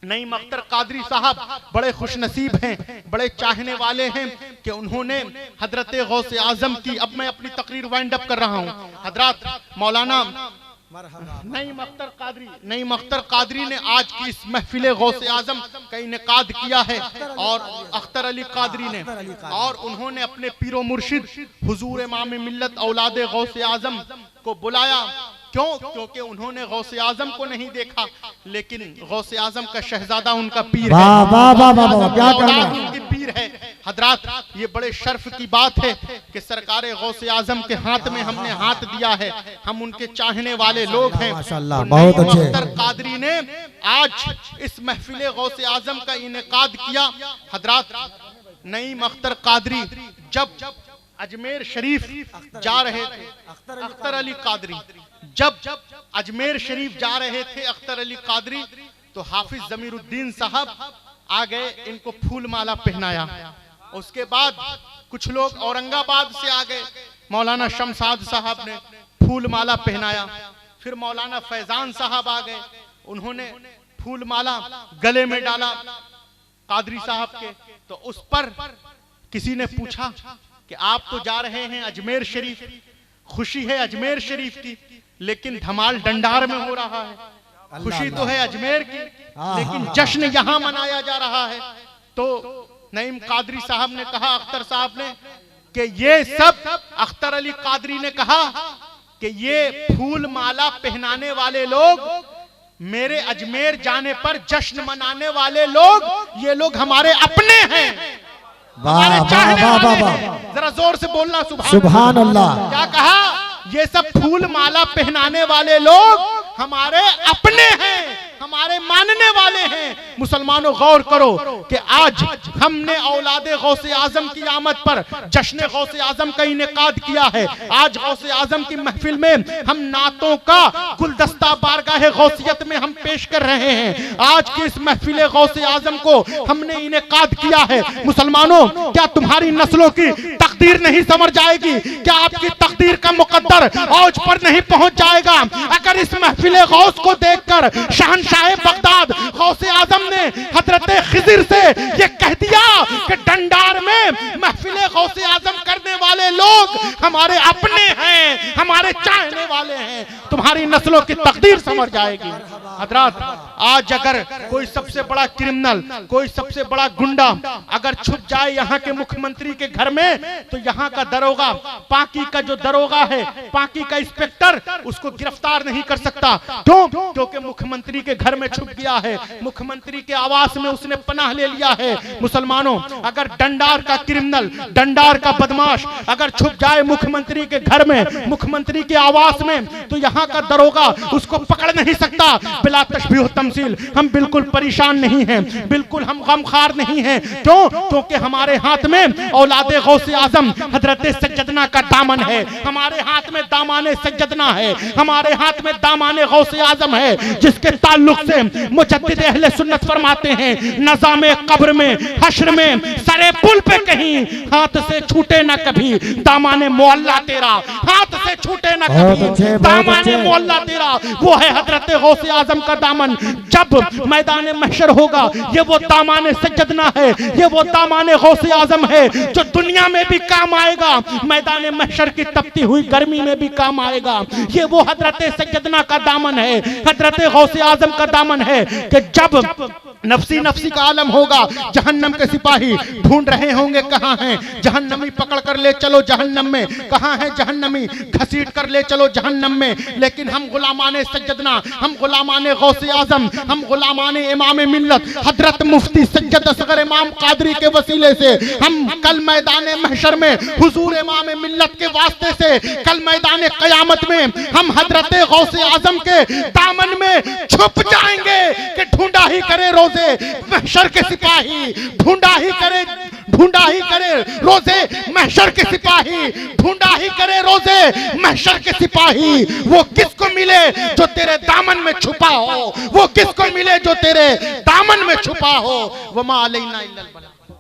नईम अख्तर कादरी साहब बड़े खुशनसीब हैं, बड़े चाहने वाले हैं कि उन्होंने हजरत गौसे आजम की, अब मैं अपनी तकरीर वाइंड अप कर रहा हूँ हजरात, मौलाना नईम अख्तर कादरी ने आज की इस महफिल गौसे आजम का इनेकाद किया है और अख्तर अली कादरी ने, और उन्होंने अपने पीरो मुर्शिद हुजूर इमाम मिल्लत औलाद गौसे आजम को बुलाया। क्यों? क्योंकि उन्होंने गौसे आजम को नहीं देखा, लेकिन गौसे आजम का शहजादा उनका पीर है, उनकी पीर है हजरात। ये बड़े शर्फ की बात है कि सरकार गौसे आजम के हाथ में हमने हाथ दिया है, हम उनके चाहने वाले लोग हैं। बहुत अच्छे। अख्तर कादरी ने आज इस महफिल गौसे आजम का इनेकाद किया हजरात। नईम अख्तर कादरी जब अजमेर शरीफ जा रहे थे, अख्तर अली कादरी जब अजमेर शरीफ जा रहे थे अख्तर अली कादरी, तो हाफिज जमीरुद्दीन साहब आ गए, इनको फूल माला पहनाया। उसके बाद कुछ लोग औरंगाबाद से आ गए, मौलाना शमसाद साहब ने फूल माला पहनाया। फिर मौलाना फैजान साहब आ गए, उन्होंने फूल माला गले में डाला कादरी साहब के। तो उस पर किसी ने पूछा कि आप तो जा रहे हैं अजमेर शरीफ, खुशी है अजमेर शरीफ की, लेकिन धमाल डंडार में हो रहा है। खुशी तो है अजमेर की, लेकिन जश्न यहाँ मनाया जा रहा है। तो नईम कादरी साहब ने कहा, अख्तर साहब ने, कि ये सब, अख्तर अली कादरी ने कहा कि ये फूल माला पहनाने वाले लोग, मेरे अजमेर जाने पर जश्न मनाने वाले लोग, ये लोग हमारे अपने हैं, हमारे चाहने वाले हैं। जरा जोर से बोलना सुभान अल्लाह। क्या कहा? ये सब फूल माला पहनाने वाले लोग हमारे अपने हैं, हमारे मानने वाले हैं। मुसलमानों गौर करो कि आज हमने औलादे गौसे आजम की आमद पर जश्न गौसे आजम का इनेकाद किया है। आज गौसे आजम की महफिल में हम नातों का गुलदस्ता बारगाह गौसियत में हम पेश कर रहे हैं। आज की इस महफिल गौसे आजम को हमने इनेकाद किया है। मुसलमानों, क्या तुम्हारी नस्लों की तकदीर नहीं समझ जाएगी? क्या आपकी तकदीर का मुकद्दर औज पर नहीं पहुंच जाएगा? अगर इस महफिल गौस को देखकर शहनशाह बगदाद गौसे आजम ने हजरत खिजिर से ये कह दिया कि डंडार में महफिल गौसे आजम करने वाले लोग हमारे अपने हैं, हमारे चाहने वाले हैं, तुम्हारी नस्लों की तकदीर समझ जाएगी हजरात। आज अगर कोई सबसे बड़ा क्रिमिनल, कोई सबसे बड़ा गुंडा अगर छुप जाए यहाँ के मुख्यमंत्री के घर में, तो यहाँ का दरोगा, पाकी का जो दरोगा है, पाकी का इंस्पेक्टर उसको गिरफ्तार नहीं कर सकता। क्यों? क्योंकि मुख्यमंत्री के घर में छुप गया है, मुख्यमंत्री के आवास में उसने पनाह ले लिया है। मुसलमानों, अगर डंडार का क्रिमिनल, डंडार का बदमाश अगर छुप जाए मुख्यमंत्री के घर में, मुख्यमंत्री के आवास में, तो यहाँ का दरोगा उसको पकड़ नहीं सकता। बिला तशबीह तमसील हम बिल्कुल परेशान नहीं हैं, बिल्कुल हम गमखार नहीं हैं। क्यों? क्योंकि हमारे हाथ में औलादे गौसे आजम हजरत सज्जदना का दामन है, हमारे हाथ में दामाने सज्जदना है, हमारे हाथ में दामाने गौसे आजम है, जिसके ताल्लुक से मुजद्दिद अहले सुन्नत फरमाते हैं, नज़ामे कब्र में, हश्र में, सरे पुल पे कहीं हाथ से छूटे ना कभी दामाने मोहल्ला तेरा, हाथ से छूटे ना कभी दामाने मोहल्ला तेरा। वो है हजरत गौसे आजम का दामन। जब मैदान महशर होगा, ये वो दामाने सज्जदना है, ये वो दामाने गौसे आजम है जो दुनिया में भी काम आएगा, मैदान महशर की तपती हुई गर्मी में भी काम आएगा। ये वो हजरत सज्जदना का दामन है, हजरत गौसे आजम का दामन है कि जब नफसी नफसी का आलम होगा, जहन्नम के सिपाही ढूंढ रहे होंगे कहां हैं जहन्नमी, पकड़ कर ले चलो जहन्नम में, कहां है जहन्नमी, घसीट कर ले चलो जहन्नम में। लेकिन हम गुलामाने सज्जदना, हम गुलामाने गौसे आजम, हम गुलामाने इमाम मिल्लत हजरत मुफ्ती सज्जद असगर इमाम कादरी के वसीले से हम कल मैदान महशर में हुजूर इमाम मिल्लत के वास्ते से कल मैदान कयामत में हम हजरत गौसे आजम के दामन में छुप जाएंगे कि ढूंढा ही करे रोजे महशर के सिपाही, ढूंढा ही करे रोजे महशर के सिपाही, ढूंढा ही करे रोजे महशर के सिपाही। वो किसको मिले जो तेरे दामन में छुपा हो, वो किसको मिले जो तेरे दामन में छुपा हो। वमा अलैना इल्लल बलाग।